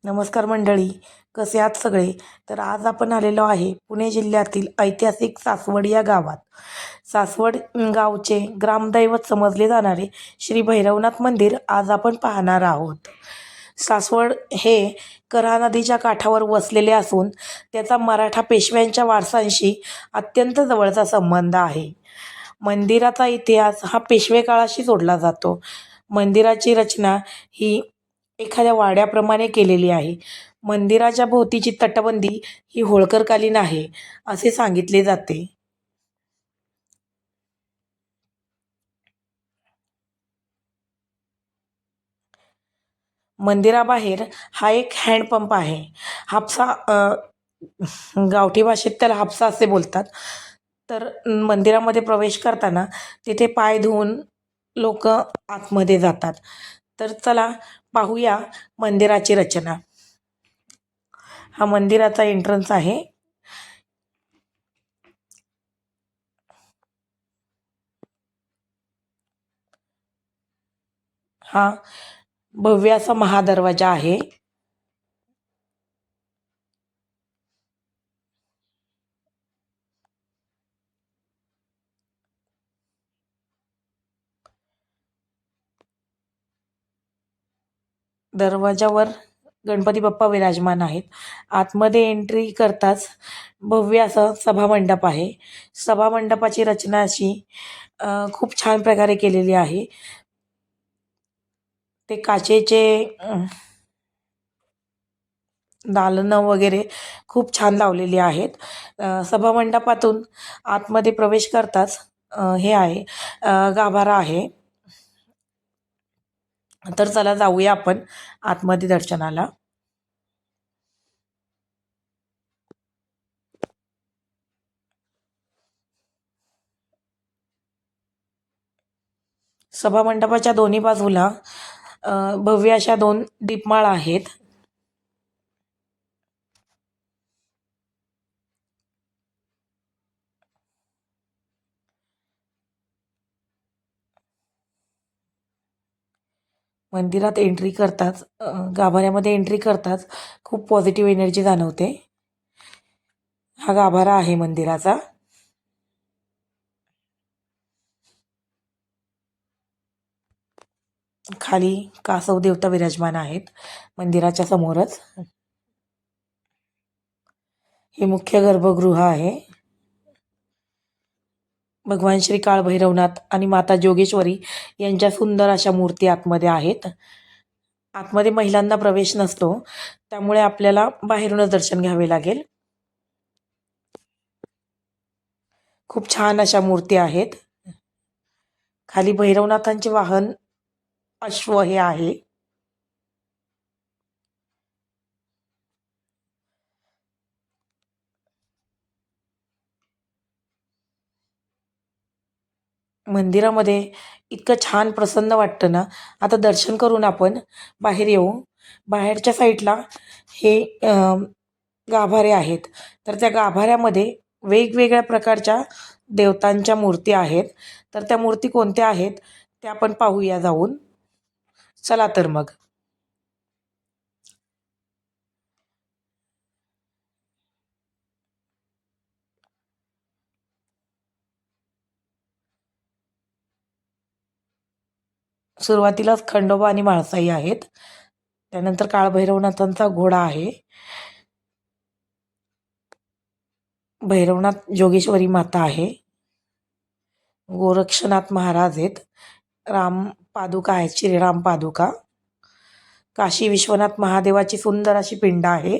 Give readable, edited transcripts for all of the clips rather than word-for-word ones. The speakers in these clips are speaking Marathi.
नमस्कार मंडळी, कसे आहात सगळे? तर आज आपण आलेलो आहे पुणे जिल्ह्यातील ऐतिहासिक सासवड या गावात. सासवड गावचे ग्रामदैवत समजले जाणारे श्री भैरवनाथ मंदिर आज आपण पाहणार आहोत. सासवड हे कऱ्हा नदीच्या काठावर वसलेले असून त्याचा मराठा पेशव्यांच्या वारसांशी अत्यंत जवळचा संबंध आहे. मंदिराचा इतिहास हा पेशवे काळाशी जोडला जातो. मंदिराची रचना ही एखाद्या वाड्याप्रमाणे केलेली आहे. मंदिराच्या भोवतीची तटबंदी ही होळकरकालीन आहे असे सांगितले जाते. मंदिराबाहेर हा एक हँडपंप आहे. हापसा गावठी भाषेत त्याला हापसा असे बोलतात. तर मंदिरामध्ये प्रवेश करताना तिथे पाय धुवून लोक आतमध्ये जातात. तर चला पाहूया मंदिराची रचना. हा मंदिराचा एंट्रन्स आहे. हा भव्य असा महादरवाजा आहे. दरवाजावर गणपती बाप्पा विराजमान आहेत. आतमध्ये एंट्री करताच भव्य असं सभामंडप आहे. सभामंडपाची रचना अशी खूप छान प्रकारे केलेली आहे. ते काचेचे दालनं वगैरे खूप छान लावलेली आहेत. सभामंडपातून आतमध्ये प्रवेश करताच हे आहे गाभारा आहे. तर चला जाऊया आपण आतमध्ये दर्शनाला. सभामंडपाच्या दोन्ही बाजूला भव्य अशा 2 दीपमाळा आहेत. मंदिरात एंट्री करताच गाभाऱ्यामध्ये एंट्री करताच खूप पॉझिटिव्ह एनर्जी जाणवते. हा गाभारा आहे मंदिराचा. खाली कासव देवता विराजमान आहेत मंदिराच्या समोरच. हे मुख्य गर्भगृह आहे. भगवान श्री काळ भैरवनाथ आणि माता जोगेश्वरी यांच्या सुंदर अशा मूर्ती आतमध्ये आहेत. आतमध्ये महिलांना प्रवेश नसतो, त्यामुळे आपल्याला बाहेरूनच दर्शन घ्यावे लागेल. खूप छान अशा मूर्ती आहेत. खाली भैरवनाथांचे वाहन अश्व हे आहे. मंदिरामध्ये इतकं छान प्रसन्न वाटतं ना. आता दर्शन करून आपण बाहेर येऊ. बाहेरच्या साईडला हे गाभारे आहेत. तर त्या गाभाऱ्यामध्ये वेगवेगळ्या प्रकारच्या देवतांच्या मूर्ती आहेत. तर त्या मूर्ती कोणत्या आहेत त्या आपण पाहूया जाऊन. चला तर मग. सुरुवातीलाच खंडोबा आणि म्हाळसाई आहेत. त्यानंतर काळभैरवनाथांचा घोडा आहे. भैरवनाथ जोगेश्वरी माता आहे. गोरक्षनाथ महाराज आहेत. राम पादुका आहेत, श्रीराम पादुका. काशी विश्वनाथ महादेवाची सुंदर अशी पिंड आहे.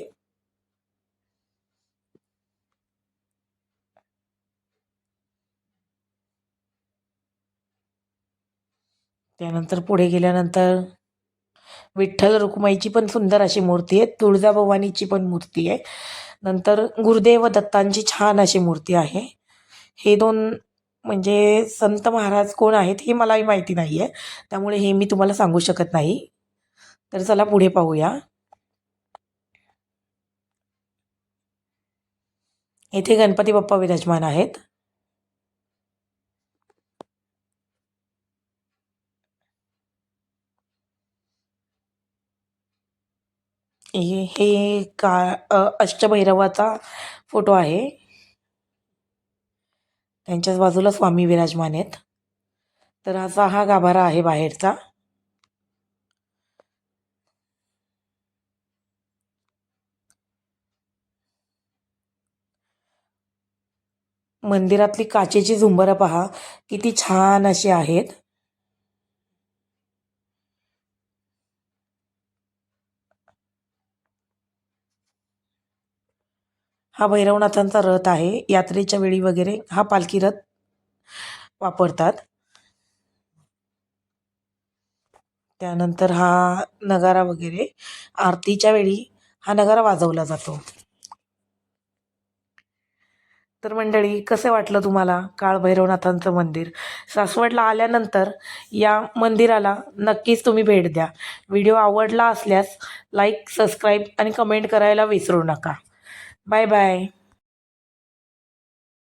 त्यानंतर पुढे गेल्यानंतर विठ्ठल रुक्माईची पण सुंदर अशी मूर्ती आहे. तुळजाभवानीची पण मूर्ती आहे. नंतर गुरुदेव दत्तांची छान अशी मूर्ती आहे. हे 2 म्हणजे संत महाराज कोण आहेत हे मलाही माहिती नाही आहे. त्यामुळे हे मी तुम्हाला सांगू शकत नाही. तर चला पुढे पाहूया. येथे गणपती बाप्पा विराजमान आहेत. हे अष्टभैरवाचा फोटो आहे. त्यांच्याच बाजूला स्वामी विराजमान आहेत. तर असा हा गाभारा आहे बाहेरचा. मंदिरातली काचेची झुंबरं पहा किती छान अशी आहेत. हा भैरवनाथांचा रथ आहे. यात्रेच्या वेळी वगैरे हा पालखी रथ वापरतात. त्यानंतर हा नगारा वगैरे आरतीच्या वेळी हा नगारा वाजवला जातो. तर मंडळी, कसं वाटलं तुम्हाला काळभैरवनाथांचं मंदिर? सासवडला आल्यानंतर या मंदिराला नक्कीच तुम्ही भेट द्या. व्हिडिओ आवडला असल्यास लाईक, सबस्क्राईब आणि कमेंट करायला विसरू नका. Bye bye.